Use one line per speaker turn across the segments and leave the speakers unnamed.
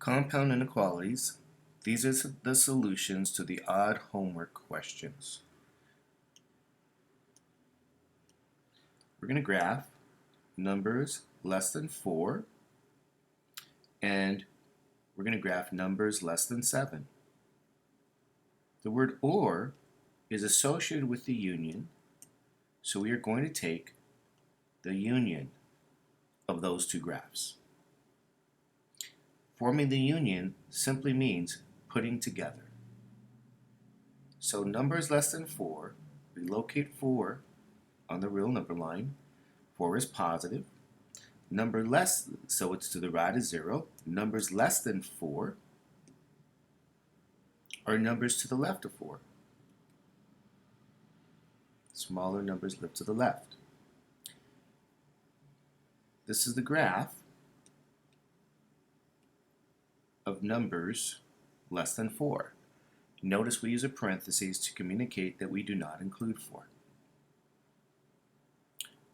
Compound inequalities. These are the solutions to the odd homework questions. We're going to graph numbers less than 4, and we're going to graph numbers less than 7. The word or is associated with the union, so we are going to take the union of those two graphs. Forming the union simply means putting together. So numbers less than 4, we locate 4 on the real number line. 4 is positive. Number less, so it's to the right of 0. Numbers less than 4 are numbers to the left of 4. Smaller numbers live to the left. This is the graph of numbers less than 4. Notice we use a parenthesis to communicate that we do not include 4.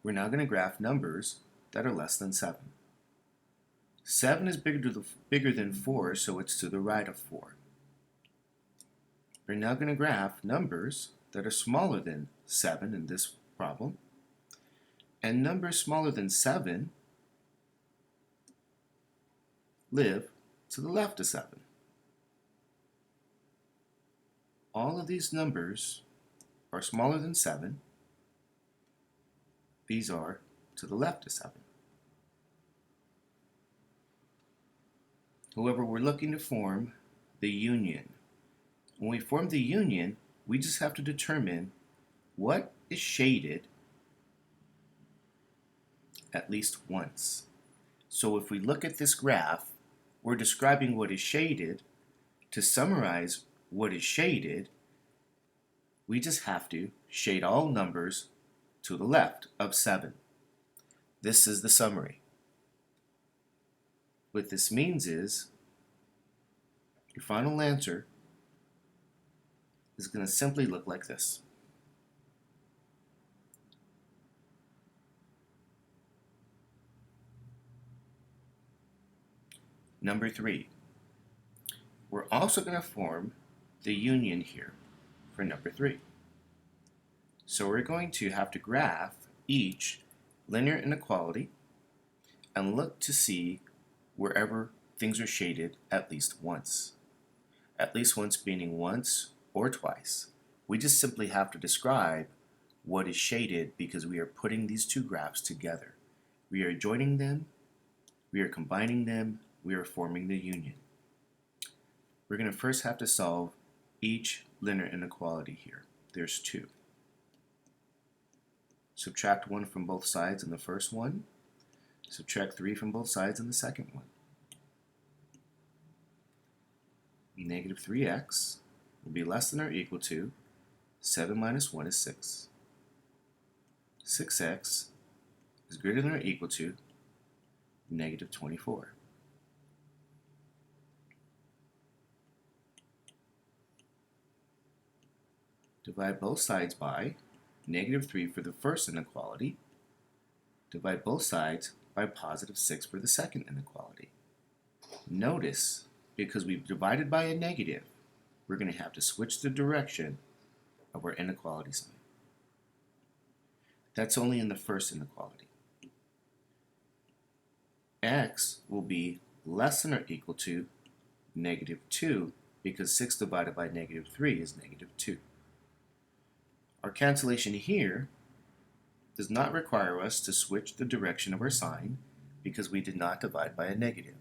We're now going to graph numbers that are less than 7. 7 is bigger than 4, so it's to the right of 4. We're now going to graph numbers that are smaller than 7 in this problem, and numbers smaller than 7 live to the left of 7. All of these numbers are smaller than 7. These are to the left of 7. However, we're looking to form the union. When we form the union, we just have to determine what is shaded at least once. So if we look at this graph, we're describing what is shaded. To summarize what is shaded, we just have to shade all numbers to the left of 7. This is the summary. What this means is your final answer is going to simply look like this. Number 3. We're also going to form the union here for number 3. So we're going to have to graph each linear inequality and look to see wherever things are shaded at least once. At least once meaning once or twice. We just simply have to describe what is shaded because we are putting these two graphs together. We are joining them, we are combining them, we are forming the union. We're going to first have to solve each linear inequality here. There's 2. Subtract 1 from both sides in the first one. Subtract 3 from both sides in the second one. Negative 3x will be less than or equal to 7 minus 1 is 6. 6x is greater than or equal to negative 24. Divide both sides by negative 3 for the first inequality. Divide both sides by positive 6 for the second inequality. Notice, because we've divided by a negative, we're going to have to switch the direction of our inequality sign. That's only in the first inequality. X will be less than or equal to negative 2 because 6 divided by negative 3 is negative 2. Our cancellation here does not require us to switch the direction of our sign because we did not divide by a negative.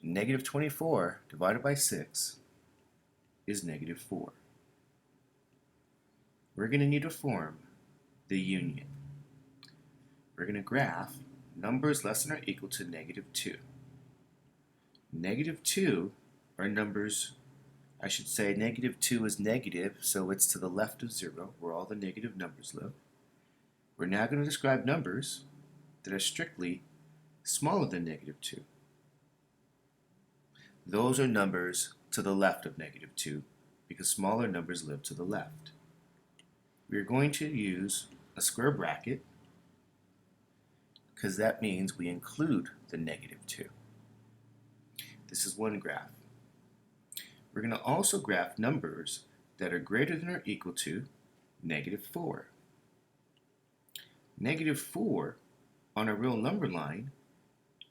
Negative 24 divided by 6 is negative 4. We're going to need to form the union. We're going to graph numbers less than or equal to negative 2. Negative 2 are numbers, I should say negative 2 is negative, so it's to the left of 0, where all the negative numbers live. We're now going to describe numbers that are strictly smaller than negative 2. Those are numbers to the left of negative 2, because smaller numbers live to the left. We are going to use a square bracket, because that means we include the negative 2. This is one graph. We're going to also graph numbers that are greater than or equal to -4. -4 on a real number line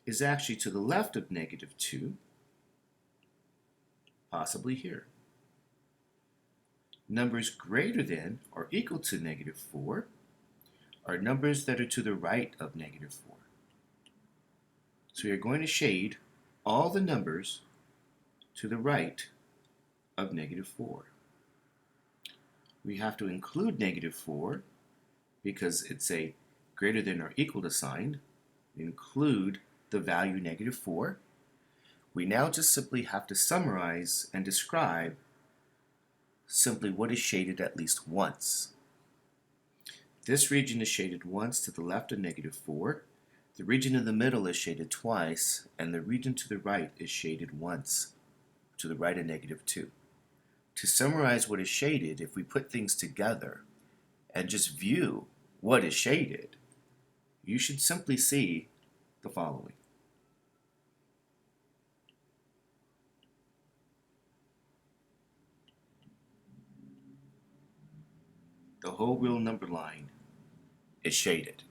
is actually to the left of -2, possibly here. Numbers greater than or equal to -4 are numbers that are to the right of -4. So we are going to shade all the numbers to the right of -4. We have to include -4 because it's a greater than or equal to sign. We include the value -4. We now just simply have to summarize and describe simply what is shaded at least once. This region is shaded once to the left of -4. The region in the middle is shaded twice, and the region to the right is shaded once to the right of -2. To summarize what is shaded, if we put things together and just view what is shaded, you should simply see the following. The whole real number line is shaded.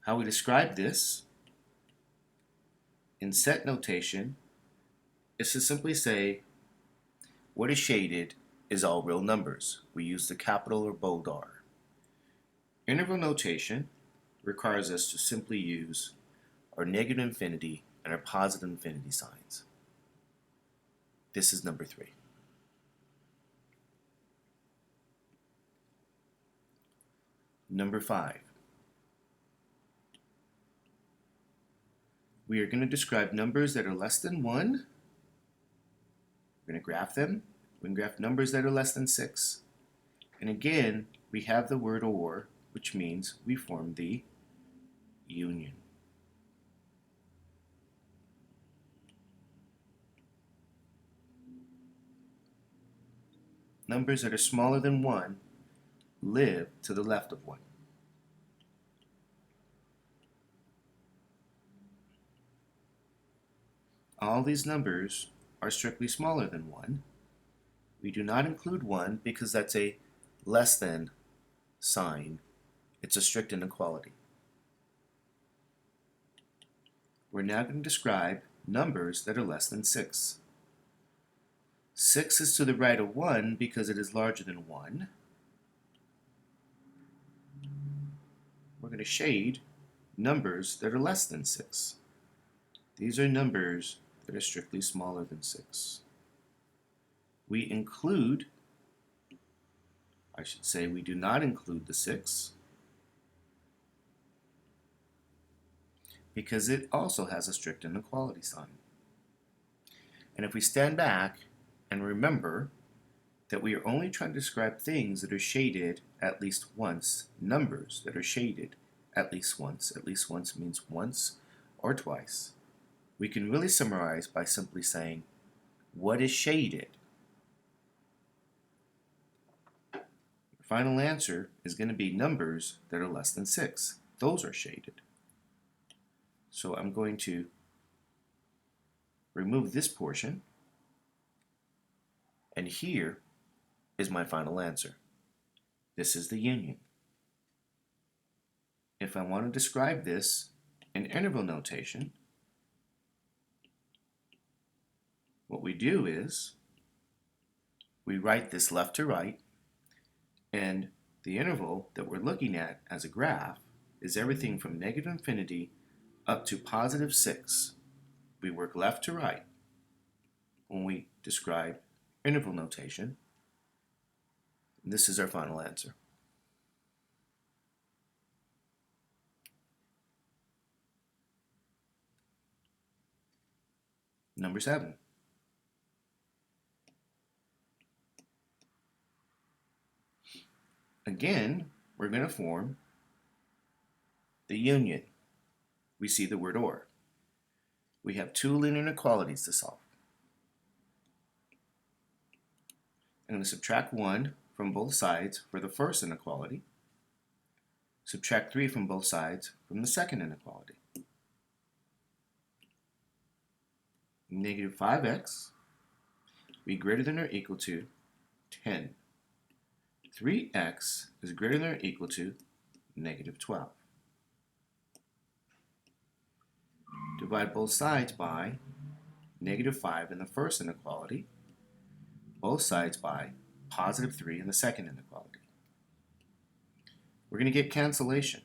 How we describe this in set notation is to simply say what is shaded is all real numbers. We use the capital or bold R. Interval notation requires us to simply use our negative infinity and our positive infinity signs. This is number 3. Number 5. We are going to describe numbers that are less than 1. We're going to graph them. We can graph numbers that are less than 6. And again, we have the word or, which means we form the union. Numbers that are smaller than 1 live to the left of 1. All these numbers are strictly smaller than 1. We do not include 1 because that's a less than sign. It's a strict inequality. We're now going to describe numbers that are less than 6. 6 is to the right of 1 because it is larger than 1. We're going to shade numbers that are less than 6. These are numbers that are strictly smaller than 6. We do not include the 6 because it also has a strict inequality sign. And if we stand back and remember that we are only trying to describe things that are shaded at least once, numbers that are shaded at least once means once or twice, we can really summarize by simply saying what is shaded. The final answer is going to be numbers that are less than 6. Those are shaded. So I'm going to remove this portion, and here is my final answer. This is the union. If I want to describe this in interval notation, what we do is we write this left to right, and the interval that we're looking at as a graph is everything from negative infinity up to positive 6. We work left to right when we describe interval notation. This is our final answer. Number 7. Again, we're going to form the union. We see the word or. We have 2 linear inequalities to solve. I'm going to subtract 1 from both sides for the first inequality. Subtract 3 from both sides from the second inequality. negative 5x be greater than or equal to 10. 3x is greater than or equal to negative 12. Divide both sides by negative 5 in the first inequality, both sides by positive 3 in the second inequality. We're going to get cancellation,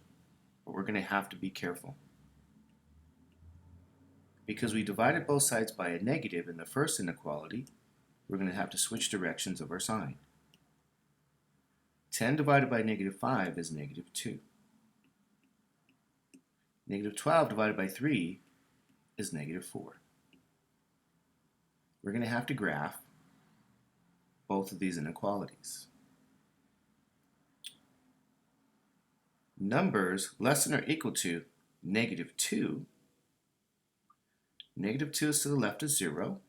but we're going to have to be careful. Because we divided both sides by a negative in the first inequality, we're going to have to switch directions of our sign. 10 divided by negative 5 is negative 2. Negative 12 divided by 3 is negative 4. We're going to have to graph both of these inequalities. Numbers less than or equal to negative 2. Negative 2 is to the left of 0.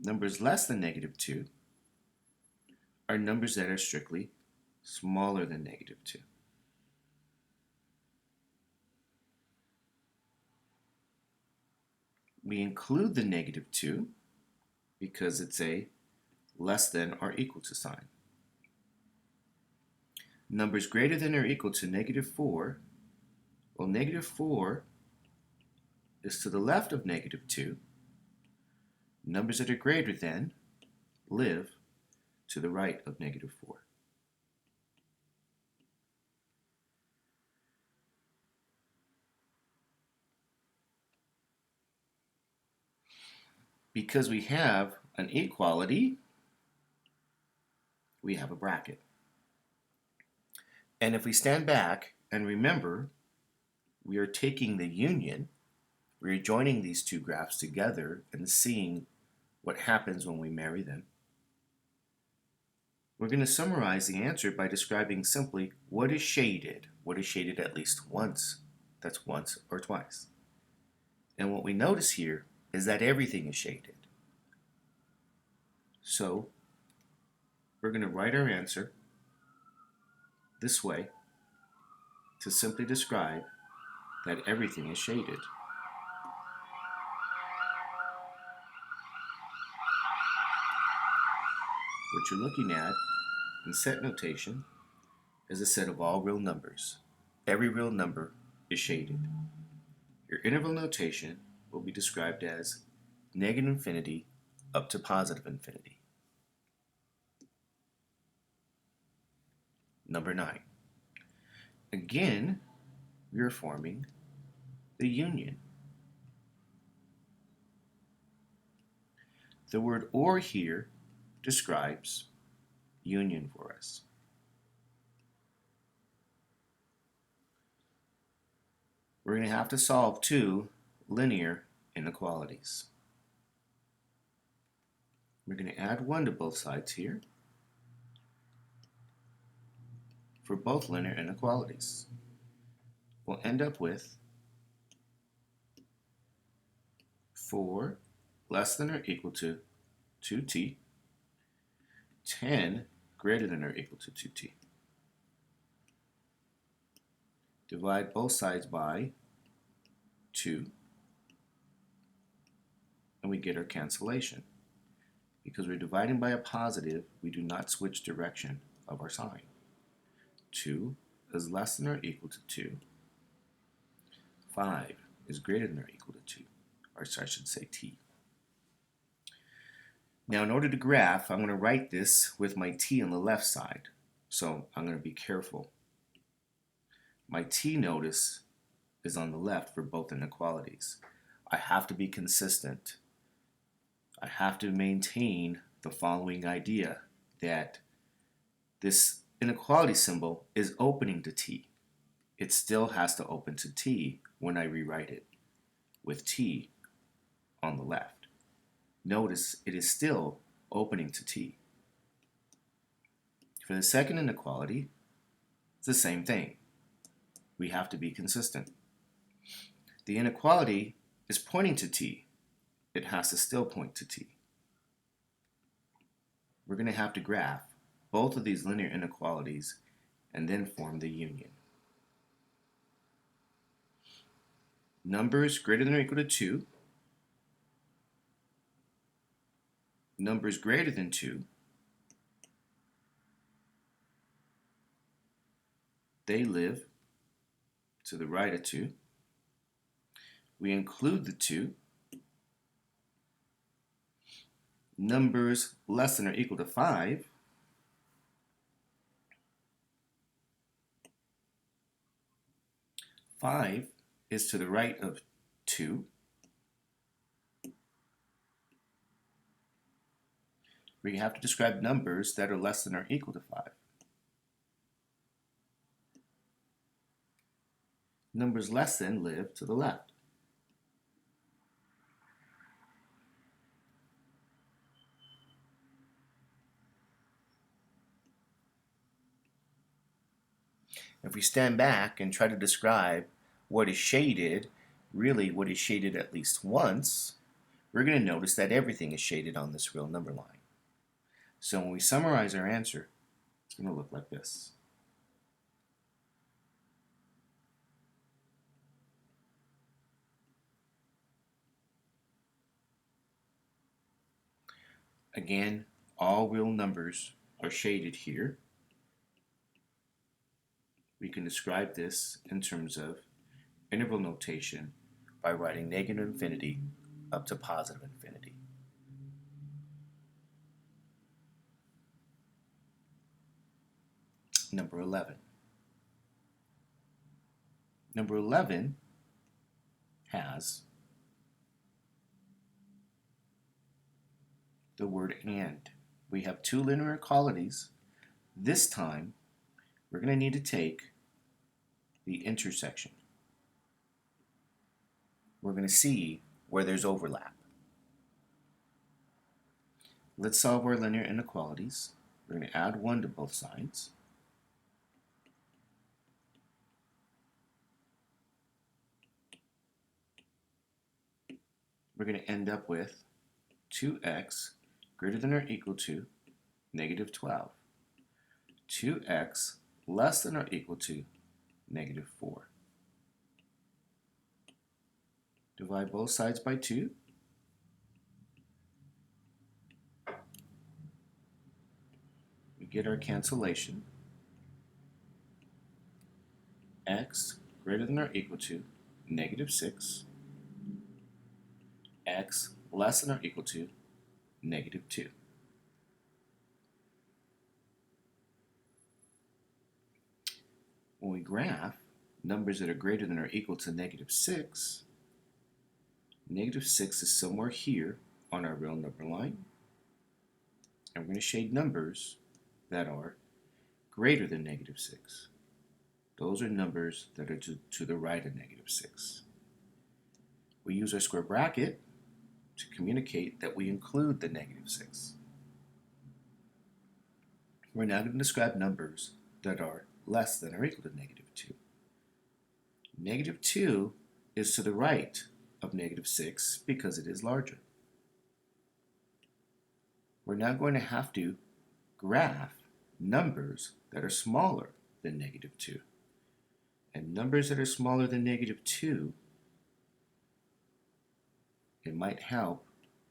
Numbers less than negative 2 are numbers that are strictly smaller than negative 2. We include the negative 2 because it's a less than or equal to sign. Numbers greater than or equal to negative 4, well, negative 4 is to the left of negative 2. Numbers that are greater than live to the right of negative 4. Because we have an equality, we have a bracket. And if we stand back and remember, we are taking the union, we are joining these two graphs together and seeing what happens when we marry them. We're going to summarize the answer by describing simply what is shaded. What is shaded at least once? That's once or twice. And what we notice here is that everything is shaded. So we're going to write our answer this way to simply describe that everything is shaded. What you're looking at in set notation is a set of all real numbers. Every real number is shaded. Your interval notation will be described as negative infinity up to positive infinity. Number 9. Again, we are forming the union. The word or here describes union for us. We're going to have to solve two linear inequalities. We're going to add 1 to both sides here for both linear inequalities. We'll end up with 4 less than or equal to 2t, 10 greater than or equal to 2t. Divide both sides by 2, and we get our cancellation. Because we're dividing by a positive, we do not switch direction of our sign. 2 is less than or equal to 2. 5 is greater than or equal to 2, or I should say t. Now in order to graph, I'm going to write this with my t on the left side. So I'm going to be careful. My t, notice, is on the left for both inequalities. I have to be consistent. I have to maintain the following idea that this inequality symbol is opening to t. It still has to open to t when I rewrite it with t on the left. Notice it is still opening to t. For the second inequality, it's the same thing. We have to be consistent. The inequality is pointing to t. It has to still point to t. We're going to have to graph both of these linear inequalities and then form the union. Numbers greater than or equal to 2 numbers greater than 2, they live to the right of 2. We include the 2. Numbers less than or equal to 5, five is to the right of 2. We have to describe numbers that are less than or equal to 5. Numbers less than live to the left. If we stand back and try to describe what is shaded, really what is shaded at least once, we're going to notice that everything is shaded on this real number line. So when we summarize our answer, it's going to look like this. Again, all real numbers are shaded here. We can describe this in terms of interval notation by writing negative infinity up to positive infinity. Number 11. Number 11 has the word and. We have two linear equalities. This time, we're going to need to take the intersection. We're going to see where there's overlap. Let's solve our linear inequalities. We're going to add 1 to both sides. We're going to end up with 2x greater than or equal to negative 12. 2x less than or equal to negative 4. Divide both sides by 2. We get our cancellation. X greater than or equal to negative 6. X less than or equal to negative 2. When we graph numbers that are greater than or equal to negative 6, negative 6 is somewhere here on our real number line. And we're going to shade numbers that are greater than negative 6. Those are numbers that are to the right of negative 6. We use our square bracket to communicate that we include the negative 6. We're now going to describe numbers that are less than or equal to negative 2. Negative 2 is to the right of negative 6 because it is larger. We're now going to have to graph numbers that are smaller than negative 2. And numbers that are smaller than negative 2, it might help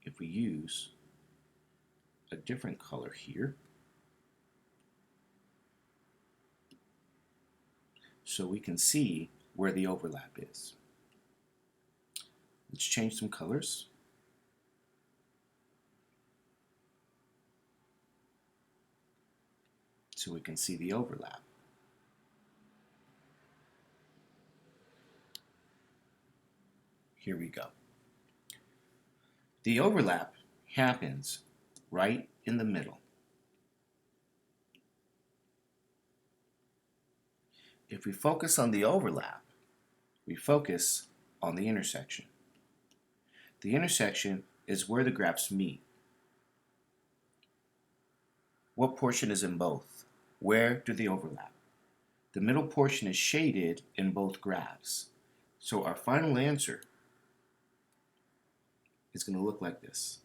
if we use a different color here. So we can see where the overlap is. Let's change some colors. So we can see the overlap. Here we go. The overlap happens right in the middle. If we focus on the overlap, we focus on the intersection. The intersection is where the graphs meet. What portion is in both? Where do they overlap? The middle portion is shaded in both graphs. So our final answer is going to look like this.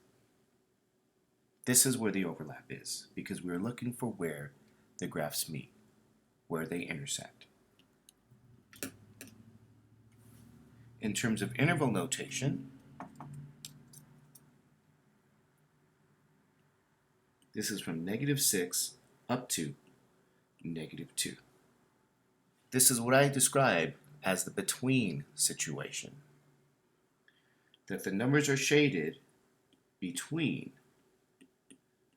This is where the overlap is because we're looking for where the graphs meet, where they intersect. In terms of interval notation, This is from -6 up to -2. This is what I describe as the between situation. That the numbers are shaded between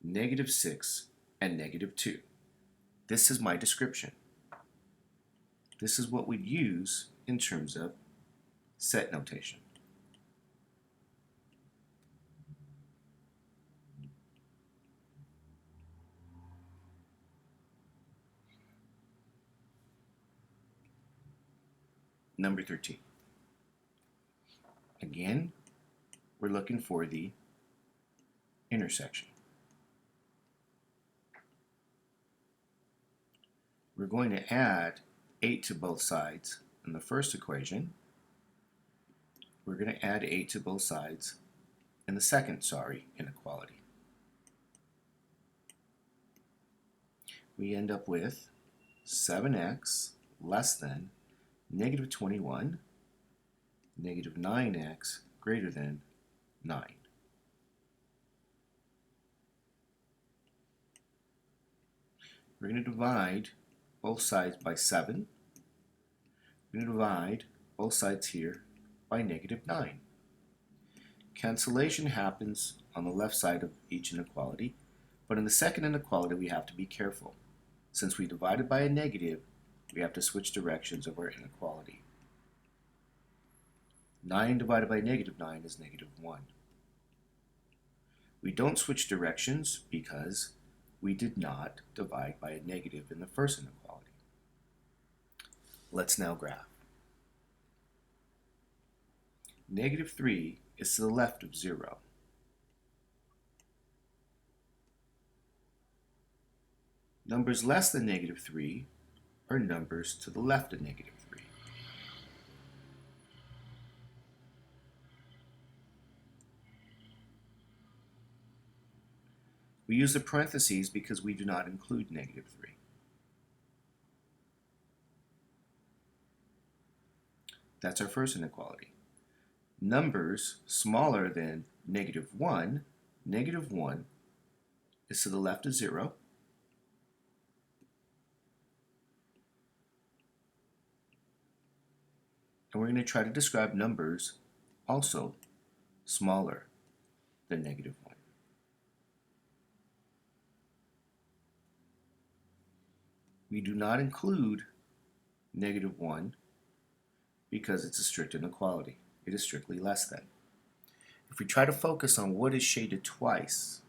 -6 and -2. This is my description. This is what we'd use in terms of set notation. Number 13. Again, we're looking for the intersection. We're going to add 8 to both sides in the first equation. We're going to add 8 to both sides in the second, inequality. We end up with 7x less than -21, -9x greater than 9. We're going to divide both sides by 7. We're going to divide both sides here by -9. Cancellation happens on the left side of each inequality, but in the second inequality we have to be careful. Since we divided by a negative, we have to switch directions of our inequality. 9 divided by -9 is -1. We don't switch directions because we did not divide by a negative in the first inequality. Let's now graph. -3 is to the left of 0. Numbers less than -3 are numbers to the left of -3. We use the parentheses because we do not include -3. That's our first inequality. Numbers smaller than -1, -1 is to the left of 0. And we're going to try to describe numbers also smaller than -1. We do not include -1 because it's a strict inequality. It is strictly less than. If we try to focus on what is shaded twice,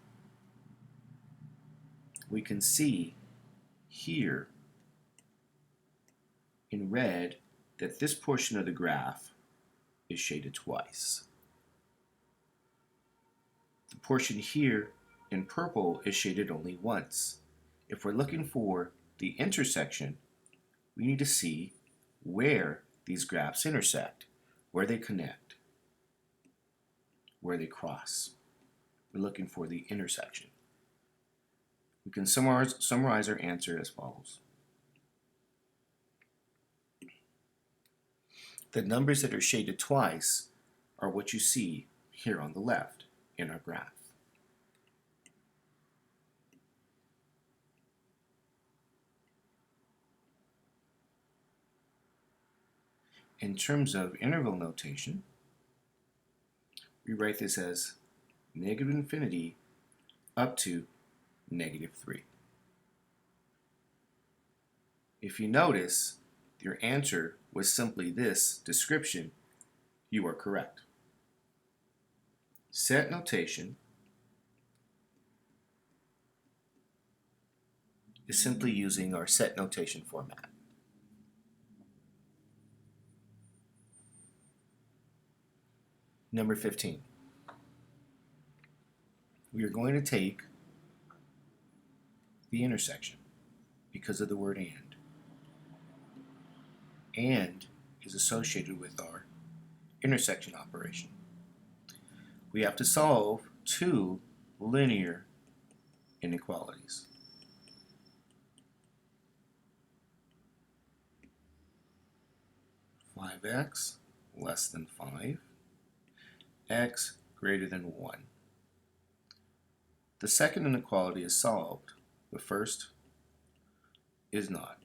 we can see here in red that this portion of the graph is shaded twice. The portion here in purple is shaded only once. If we're looking for the intersection, we need to see where these graphs intersect, where they connect, where they cross. We're looking for the intersection. We can summarize our answer as follows. The numbers that are shaded twice are what you see here on the left in our graph. In terms of interval notation, we write this as -infinity up to -3. If you notice, your answer was simply this description, you are correct. Set notation is simply using our set notation format. Number 15. We are going to take the intersection because of the word and. And is associated with our intersection operation. We have to solve two linear inequalities. (5x less than 5), x greater than 1. The second inequality is solved. The first is not.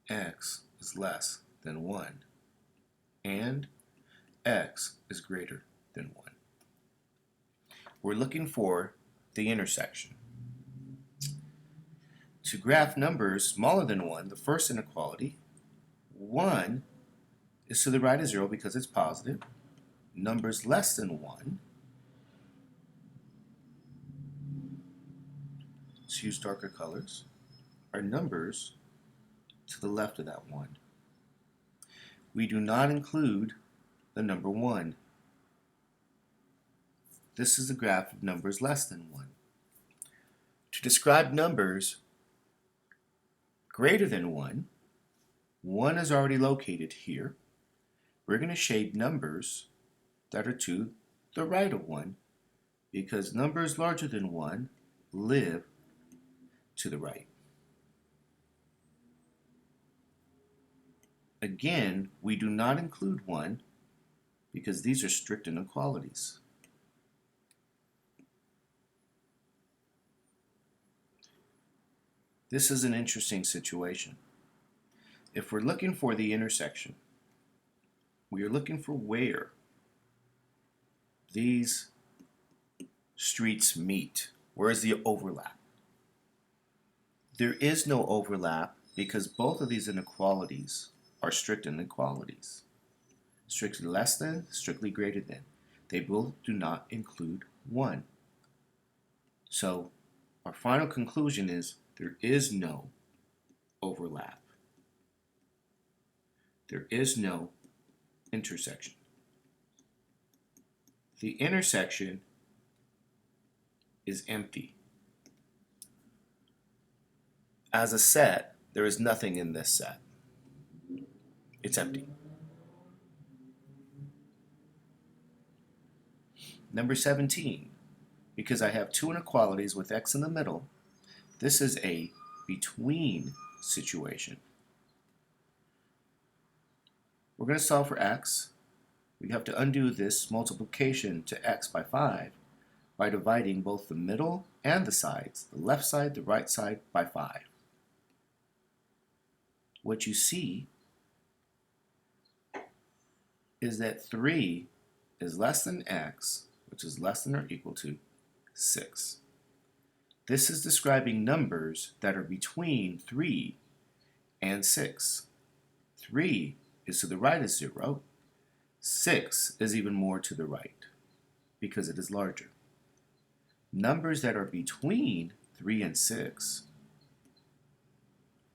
X is less than 1, and x is greater than 1. We're looking for the intersection. To graph numbers smaller than 1, the first inequality, 1 is to the right of 0 because it's positive. Numbers less than 1, let's use darker colors, are numbers to the left of that 1. We do not include the number 1. This is the graph of numbers less than 1. To describe numbers greater than 1, 1 is already located here. We're going to shade numbers that are to the right of 1 because numbers larger than 1 live to the right. Again, we do not include 1 because these are strict inequalities. This is an interesting situation. If we're looking for the intersection, we are looking for where these streets meet. Where is the overlap? There is no overlap because both of these inequalities are strict inequalities. Strictly less than, strictly greater than. They both do not include 1. So our final conclusion is there is no overlap. There is no intersection. The intersection is empty. As a set, there is nothing in this set. It's empty. Number 17, because I have two inequalities with x in the middle, this is a between situation. We're going to solve for x. We have to undo this multiplication to x by 5 by dividing both the middle and the sides, the left side, the right side, by 5. What you see is that 3 is less than x, which is less than or equal to 6. This is describing numbers that are between 3 and 6. 3 is to the right of 0. 6 is even more to the right because it is larger. Numbers that are between 3 and 6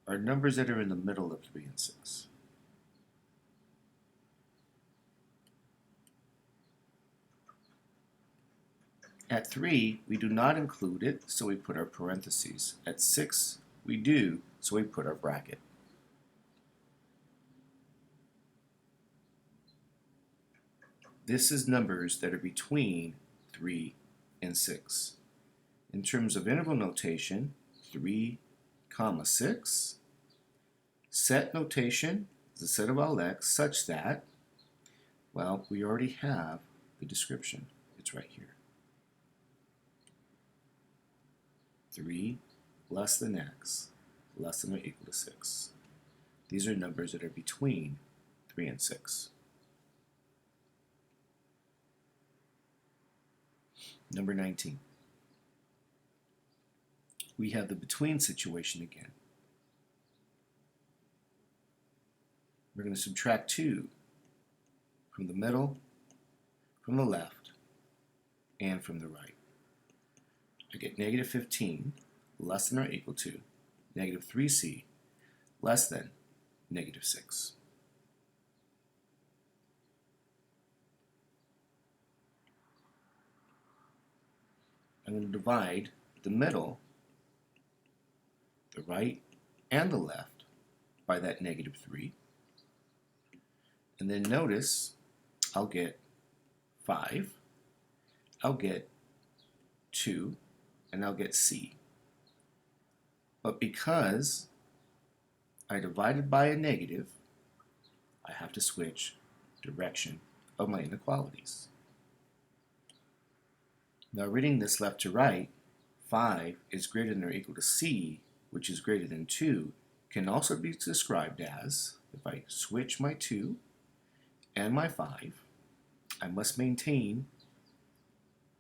are numbers that are in the middle of 3 and 6. At 3, we do not include it, so we put our parentheses. At 6, we do, so we put our bracket. This is numbers that are between 3 and 6. In terms of interval notation, 3, 6. Set notation is a set of all x such that, well, we already have the description. It's right here. 3 less than x, less than or equal to 6. These are numbers that are between 3 and 6. Number 19. We have the between situation again. We're going to subtract 2 from the middle, from the left, and from the right. I get negative 15 less than or equal to negative 3c less than negative 6. I'm going to divide the middle, the right, and the left by that negative 3. And then notice I'll get 5, I'll get 2, and I'll get c. But because I divided by a negative, I have to switch direction of my inequalities. Now reading this left to right, 5 is greater than or equal to c, which is greater than 2, can also be described as, if I switch my 2 and my 5, I must maintain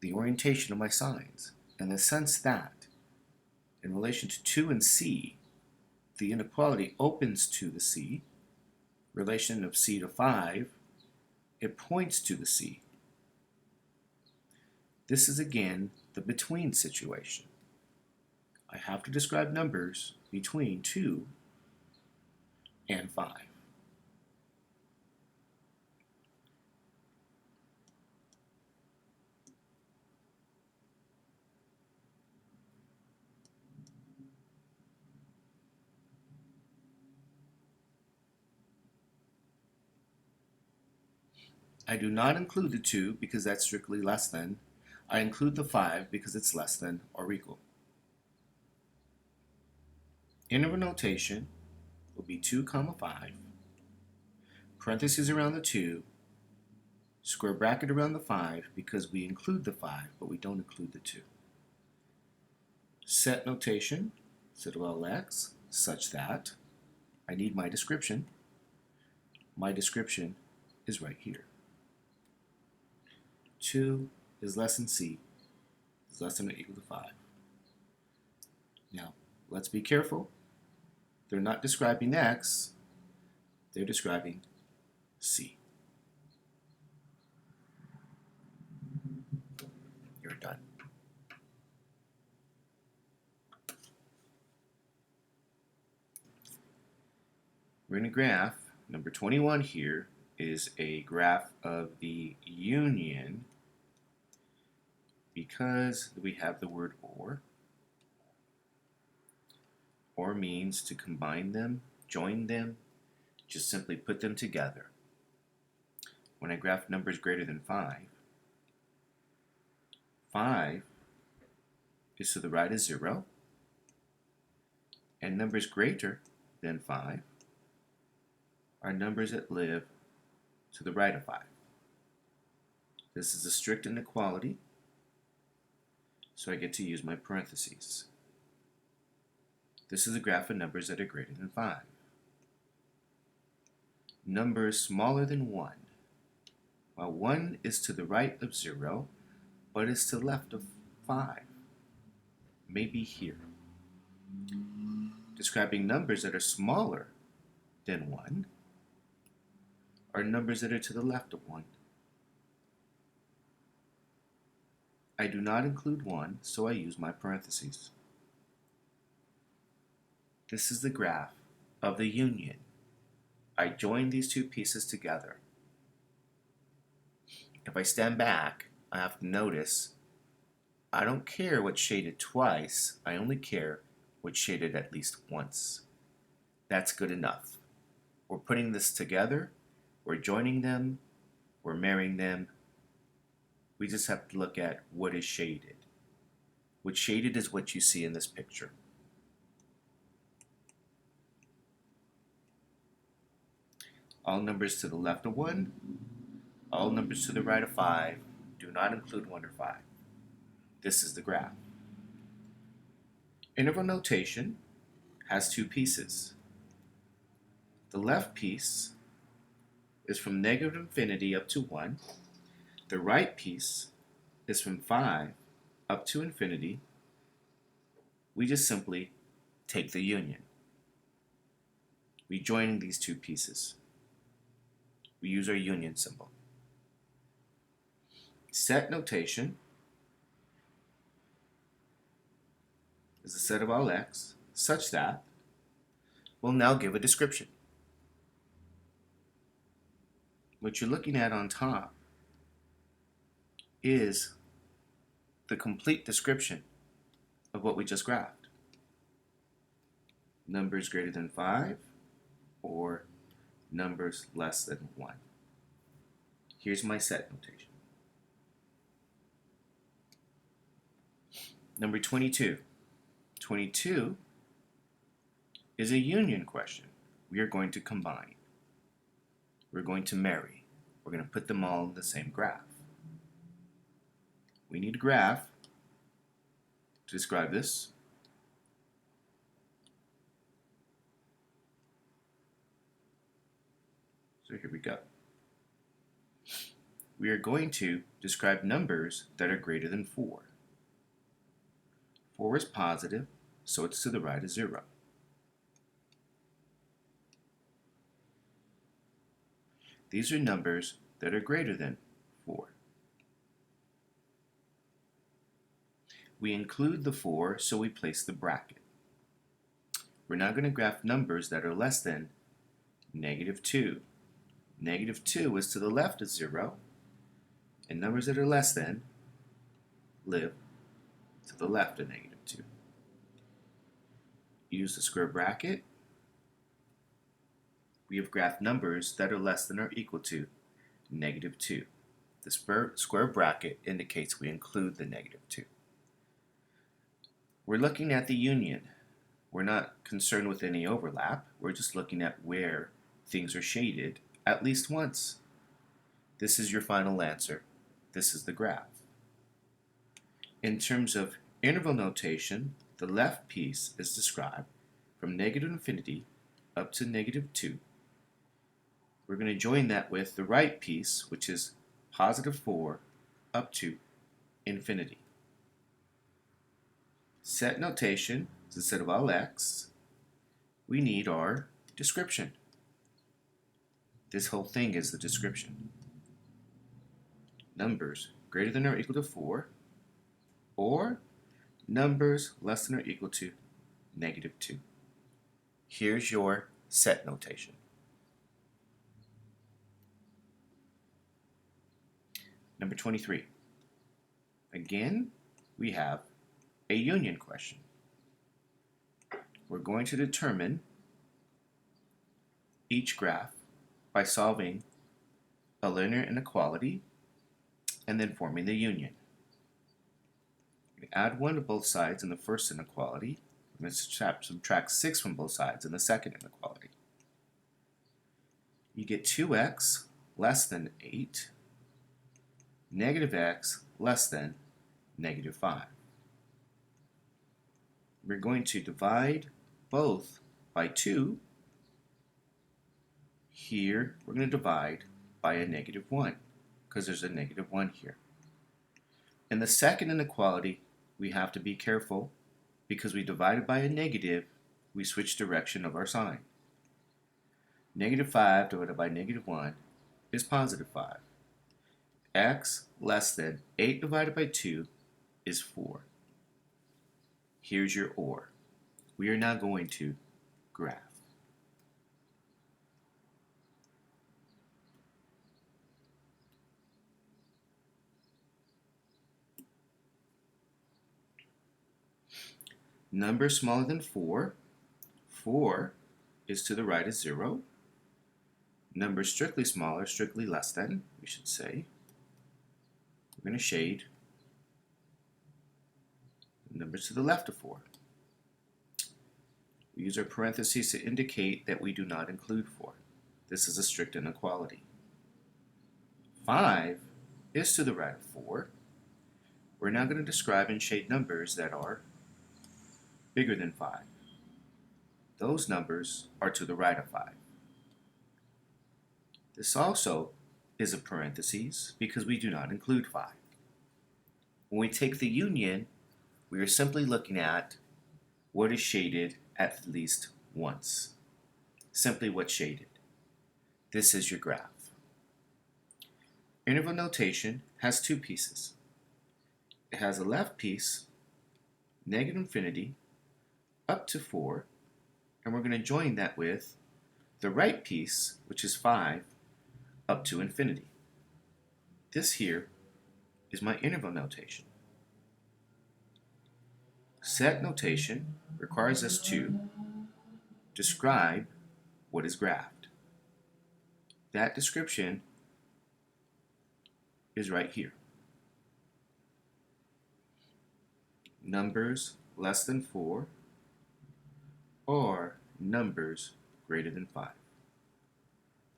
the orientation of my signs in the sense that in relation to 2 and c, the inequality opens to the c, relation of c to 5, it points to the c. This is again the between situation. I have to describe numbers between 2 and 5. I do not include the 2 because that's strictly less than. I include the 5 because it's less than or equal. Interval notation will be 2 comma 5, parentheses around the 2, square bracket around the 5 because we include the 5 but we don't include the 2. Set notation, set of Lx, such that I need my description. My description is right here. 2 is less than c, is less than or equal to 5. Now, let's be careful. They're not describing x, they're describing c. You're done. We're in a graph. Number 21 here is a graph of the union because we have the word or. Or means to combine them, join them, just simply put them together. When I graph numbers greater than 5, 5 is to the right of 0, and numbers greater than 5 are numbers that live to the right of 5. This is a strict inequality, so I get to use my parentheses. This is a graph of numbers that are greater than 5. Numbers smaller than 1. Well, 1 is to the right of 0, but is to the left of 5. Maybe here. Describing numbers that are smaller than 1 are numbers that are to the left of 1. I do not include 1, so I use my parentheses. This is the graph of the union. I join these two pieces together. If I stand back, I have to notice I don't care what's shaded twice, I only care what's shaded at least once. That's good enough. We're putting this together, we're joining them, we're marrying them. We just have to look at what is shaded. What's shaded is what you see in this picture. All numbers to the left of 1, all numbers to the right of 5, do not include 1 or 5. This is the graph. Interval notation has two pieces. The left piece is from negative infinity up to 1. The right piece is from 5 up to infinity. We just simply take the union. We join these two pieces. We use our union symbol. Set notation is a set of all x such that we'll now give a description. What you're looking at on top is the complete description of what we just graphed. Numbers greater than 5 or numbers less than 1. Here's my set notation. Number 22. 22 is a union question. We are going to combine. We're going to marry. we're going to put them all in the same graph. We need a graph to describe this. So here we go. We are going to describe numbers that are greater than 4. 4 is positive, so it's to the right of 0. These are numbers that are greater than 4. We include the 4, so we place the bracket. We're now going to graph numbers that are less than -2. -2 is to the left of 0, and numbers that are less than live to the left of -2. Use the square bracket. We have graphed numbers that are less than or equal to -2. The square bracket indicates we include the -2. We're looking at the union. We're not concerned with any overlap. We're just looking at where things are shaded at least once. This is your final answer. This is the graph. In terms of interval notation, the left piece is described from -infinity up to -2. We're going to join that with the right piece, which is +4 up to infinity. Set notation is instead of all x, we need our description. This whole thing is the description. Numbers greater than or equal to 4, or numbers less than or equal to -2. Here's your set notation. Number 23. Again, we have a union question. We're going to determine each graph by solving a linear inequality and then forming the union. We add 1 to both sides in the first inequality. We're going to subtract 6 from both sides in the second inequality. You get 2x less than 8, -x less than -5. We're going to divide both by 2. Here, we're going to divide by a -1 because there's a -1 here. In the second inequality, we have to be careful because we divided by a negative, we switch direction of our sign. -5 divided by -1 is +5. X less than 8 divided by 2 is 4. Here's your OR. We are now going to graph. Numbers smaller than 4. 4 is to the right of 0. Numbers strictly smaller, strictly less than, we should say. We're going to shade numbers to the left of 4. We use our parentheses to indicate that we do not include 4. This is a strict inequality. 5 is to the right of 4. We're now going to describe and shade numbers that are bigger than 5. Those numbers are to the right of 5. This also is a parentheses because we do not include 5. When we take the union, we are simply looking at what is shaded at least once. Simply what's shaded. This is your graph. Interval notation has 2 pieces. It has a left piece, -infinity, up to 4, and we're going to join that with the right piece, which is 5, up to infinity. This here is my interval notation. Set notation requires us to describe what is graphed. That description is right here. Numbers less than 4 or numbers greater than 5.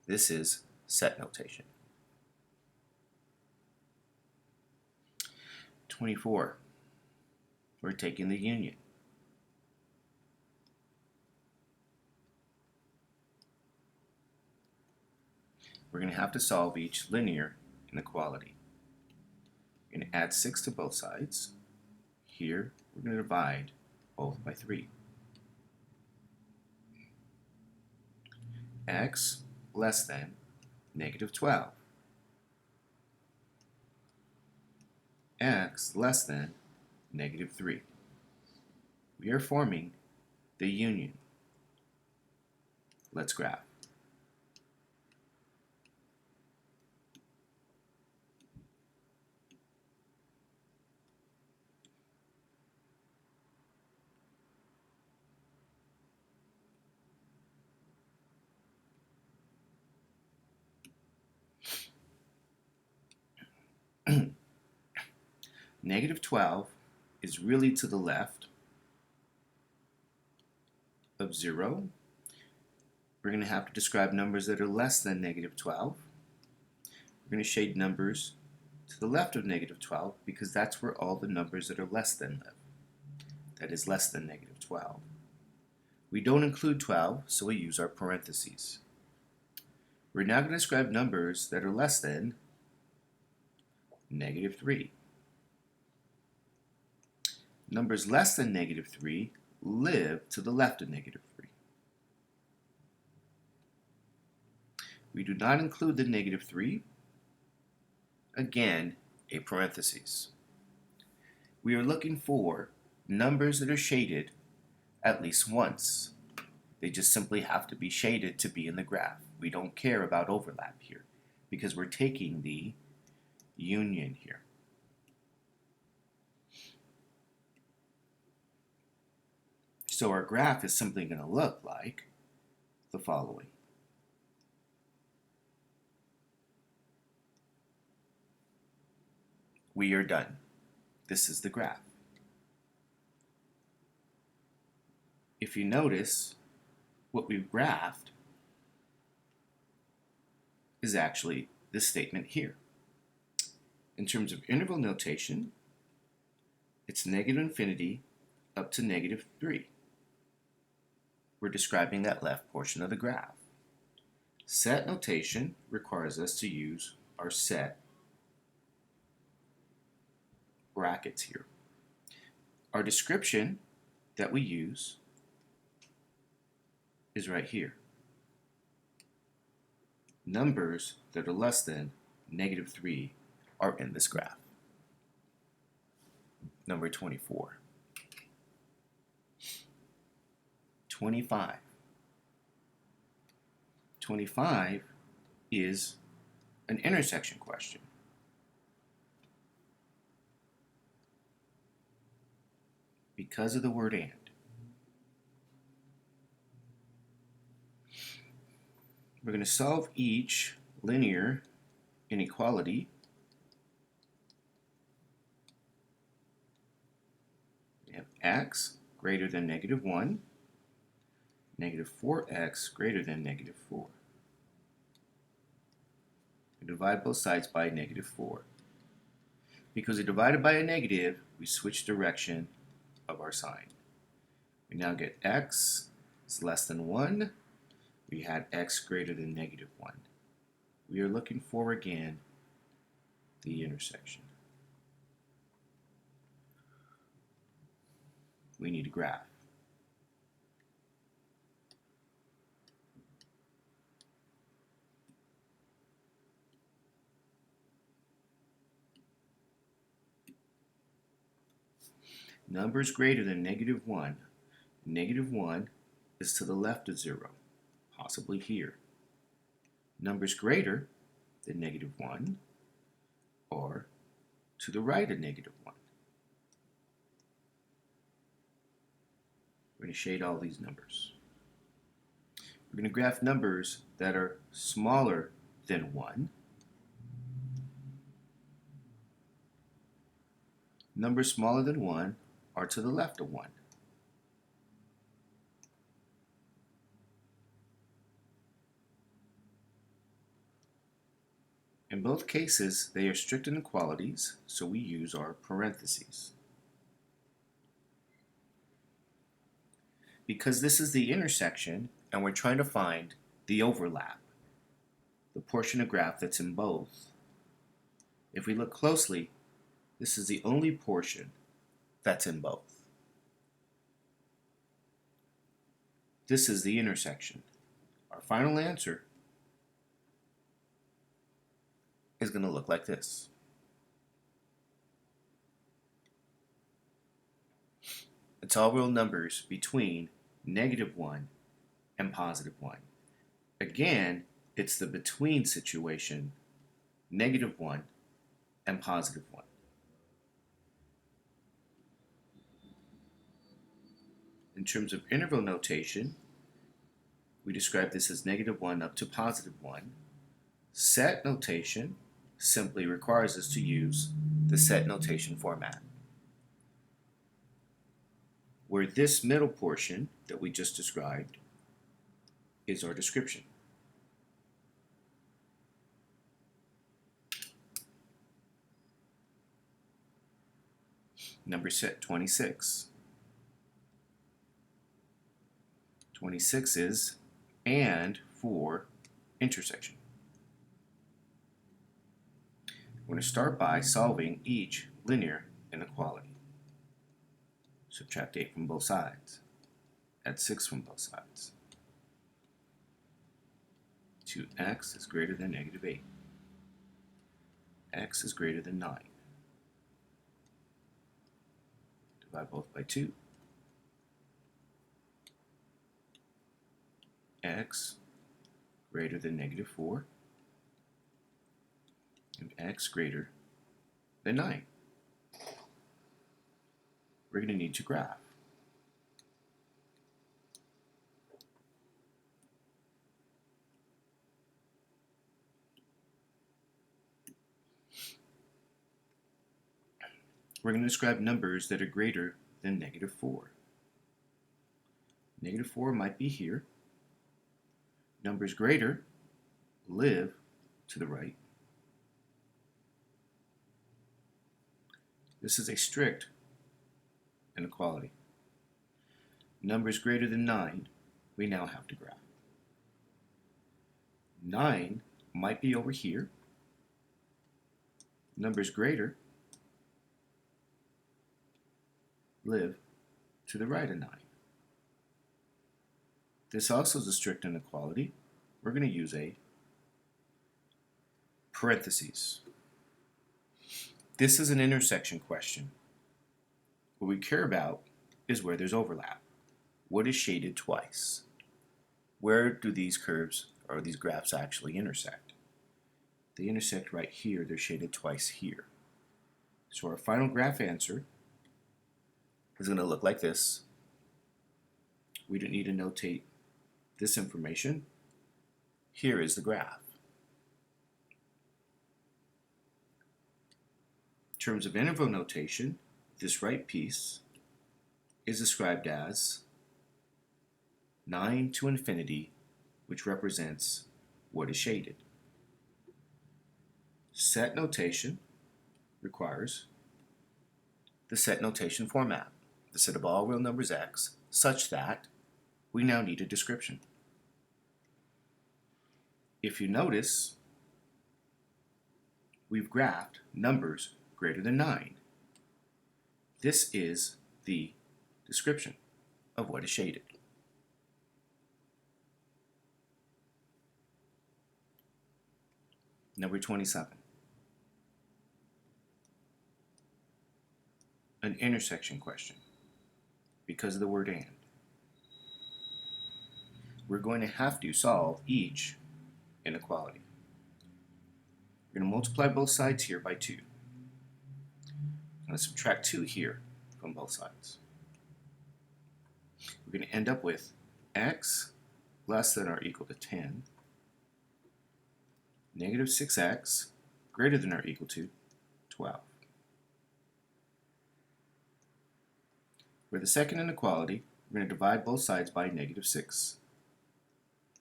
This is set notation. 24. We're taking the union. We're going to have to solve each linear inequality. We're going to add 6 to both sides. Here, we're going to divide both by 3. X less than negative 12. X less than negative 3. We are forming the union. Let's graph. Negative 12 is really to the left of 0. We're going to have to describe numbers that are less than negative 12. We're going to shade numbers to the left of negative 12 because that's where all the numbers that are less than live. That is less than negative 12. We don't include 12, so we use our parentheses. We're now going to describe numbers that are less than negative 3. Numbers less than negative 3 live to the left of negative 3. We do not include the negative 3. Again, a parentheses. We are looking for numbers that are shaded at least once. They just simply have to be shaded to be in the graph. We don't care about overlap here because we're taking the union here. So our graph is simply going to look like the following. We are done. This is the graph. If you notice, what we've graphed is actually this statement here. In terms of interval notation, it's negative infinity up to negative 3. We're describing that left portion of the graph. Set notation requires us to use our set brackets here. Our description that we use is right here. Numbers that are less than negative 3 are in this graph. Number 24. 25. 25 is an intersection question. Because of the word and. We're going to solve each linear inequality. We have x greater than negative 1. Negative 4x greater than negative 4. We divide both sides by negative 4. Because we divided by a negative, we switch direction of our sign. We now get x is less than 1. We had x greater than negative 1. We are looking for, again, the intersection. We need a graph. Numbers greater than negative 1. Negative 1 is to the left of 0, possibly here. Numbers greater than negative 1 are to the right of negative 1. We're going to shade all these numbers. We're going to graph numbers that are smaller than 1. Numbers smaller than 1 are to the left of 1. In both cases, they are strict inequalities, so we use our parentheses. Because this is the intersection and we're trying to find the overlap, the portion of graph that's in both, if we look closely, this is the only portion that's in both. This is the intersection. Our final answer is going to look like this. It's all real numbers between -1 and +1. Again, it's the between situation, -1 and +1. In terms of interval notation, we describe this as -1 up to +1. Set notation simply requires us to use the set notation format, where this middle portion that we just described is our description. Number set 26. 26 is and for intersection. We're going to start by solving each linear inequality. Subtract 8 from both sides. Add 6 from both sides. 2x is greater than -8. X is greater than 9. Divide both by 2. X greater than -4. And x greater than 9. We're going to need to graph. We're going to describe numbers that are greater than -4. -4 might be here. Numbers greater live to the right. This is a strict inequality. Numbers greater than 9, we now have to graph. 9 might be over here. Numbers greater live to the right of 9. This also is a strict inequality. We're going to use a parentheses. This is an intersection question. What we care about is where there's overlap. What is shaded twice? Where do these curves or these graphs actually intersect? They intersect right here. They're shaded twice here. So our final graph answer is going to look like this. We don't need to notate this information. Here is the graph. In terms of interval notation, this right piece is described as 9 to infinity, which represents what is shaded. Set notation requires the set notation format, the set of all real numbers x, such that we now need a description. If you notice, we've graphed numbers greater than 9. This is the description of what is shaded. Number 27. An intersection question because of the word and. We're going to have to solve each inequality. We're going to multiply both sides here by 2. I'm going to subtract 2 here from both sides. We're going to end up with x less than or equal to 10, -6x greater than or equal to 12. For the second inequality, we're going to divide both sides by -6.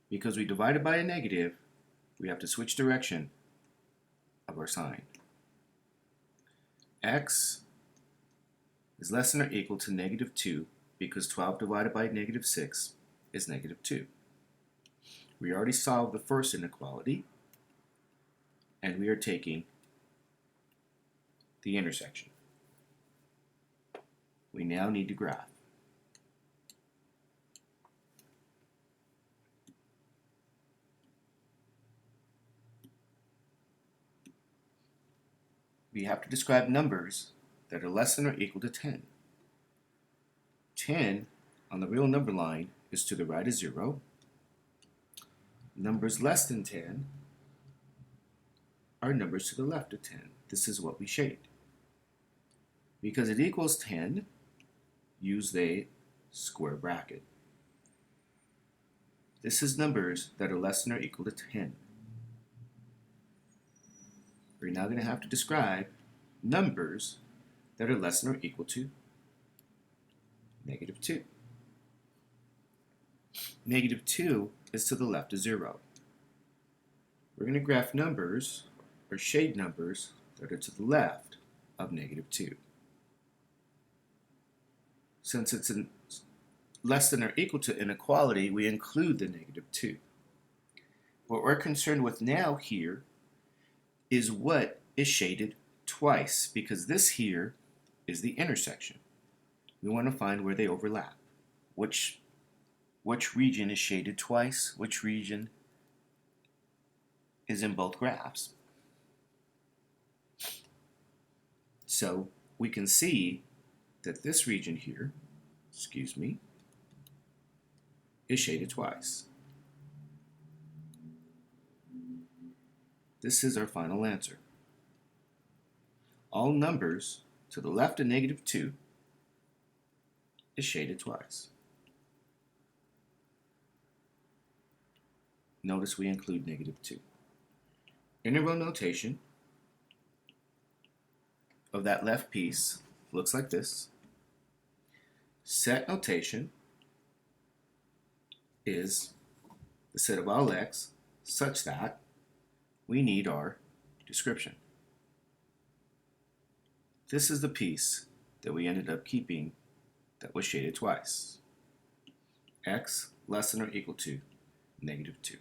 Because we divided by a negative, we have to switch direction of our sign. X is less than or equal to negative 2 because 12 divided by negative 6 is negative 2. We already solved the first inequality, and we are taking the intersection. We now need to graph. We have to describe numbers that are less than or equal to 10. 10 on the real number line is to the right of 0. Numbers less than 10 are numbers to the left of 10. This is what we shade. Because it equals 10, use the square bracket. This is numbers that are less than or equal to 10. We're now going to have to describe numbers that are less than or equal to negative 2. Negative 2 is to the left of 0. We're going to graph numbers, or shade numbers, that are to the left of negative 2. Since it's less than or equal to inequality, we include the negative 2. What we're concerned with now here is what is shaded twice, because this here is the intersection. We want to find where they overlap. Which region is shaded twice? Which region is in both graphs? So we can see that this region here, is shaded twice. This is our final answer. All numbers to the left of negative 2 is shaded twice. Notice we include negative 2. Interval notation of that left piece looks like this. Set notation is the set of all x such that we need our description. This is the piece that we ended up keeping that was shaded twice. X less than or equal to negative 2.